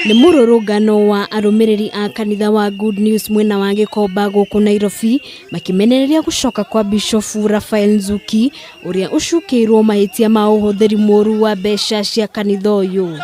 Ni mururungano wa Arumiriri a kanitha wa Good News mwena wa Gikomba guku Nairobi makimenereria gucoka kwa Bishop Raphael Nzuki uria ucukirwo mahitia ma uhuthiri muuru wa mbeca cia kanitha uyu.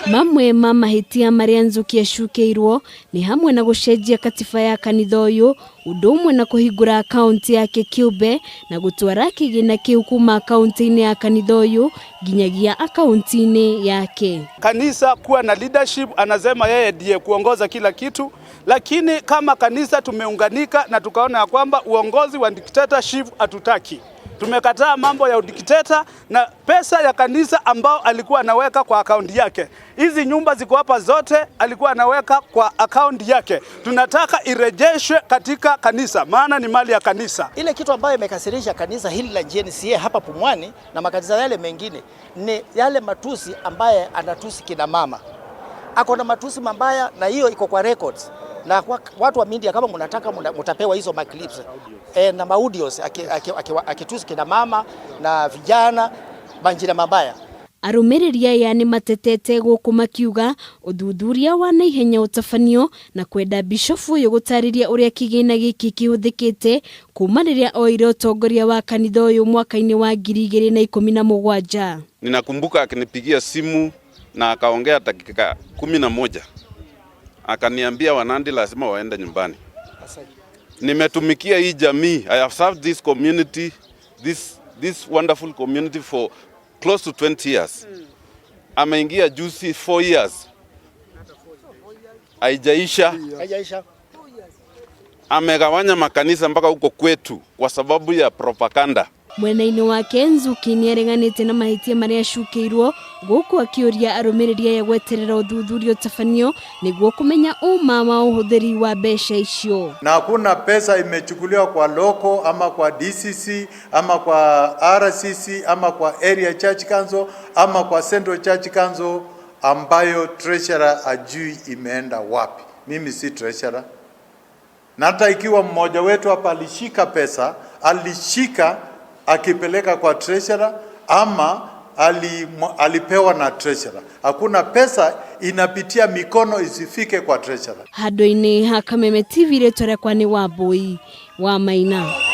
Mamwe ma mahitia maria Nzuki acukirwo ni hamwe na gucenjia katiba ya kanitha uyu, undu umwe na kuhingura akaunti yake kiumbe na gutwara kigina kiu kuuma akaunti-ini ya kanitha uyu nginyagia akaunti-ini yake. Kanisa kuwa na leadership, anasema yeye ndiye kuongoza kila kitu, lakini kama kanisa tumeunganika na tukaona ya kwamba uongozi wa dictatorship hatutaki. Tumekataa mambo ya udikteta na pesa ya kanisa ambao alikuwa anaweka kwa akaunti yake. Hizi nyumba ziko hapa zote alikuwa anaweka kwa akaunti yake. Tunataka irejeshwe katika kanisa, maana ni mali ya kanisa. Ile kitu ambayo imekasirisha kanisa hili la GNCA hapa Pumwani na makanisa yale mengine ni yale matusi ambaye anatusi kina mama. Ako na matusi mabaya na hiyo iko kwa records. Na watu wa media kama mnataka mtapewa hizo clips na audios akitusi kina mama na vijana banjira mabaya. Arumiriri yani matetete guku makiuga uthuthuria wa naihenya utafanio na kwenda Bishop uyu gutariria uria kigina giki kihuthikite kuma riria oire utongoria wa kanitha uyu mwaka-ini wa 2017. Ninakumbuka akinipigia simu na akaongea dakika 11. Akaniambia Wanandi lazima waende nyumbani. Nimetumikia hii jamii. I have served this community, this wonderful community for close to 20 years. Ameingia juzi 4 years. Haijaisha. Amegawanya makanisa mpaka huko kwetu kwa sababu ya propaganda. Mwena-ini wake Nzuki niareganite na mahitia maria acukirwo guku akiuria Arumiriri ya gweterera uthuthuria utafanio niguo kumenya uma wa uhuthiri wa mbeca icio. Na hakuna pesa imechukuliwa kwa loko ama kwa DCC ama kwa RCC ama kwa Area Church Council ama kwa Central Church Council ambayo treasurer ajui imeenda wapi. Mimi si treasurer. Na hata ikiwa mmoja wetu hapa alishika pesa, alishika akipeleka kwa treasurer ama alipewa na treasurer. Hakuna pesa inapitia mikono isifike kwa treasurer. Hado-ini ha Kameme TV retore kwani wa boy wa maina.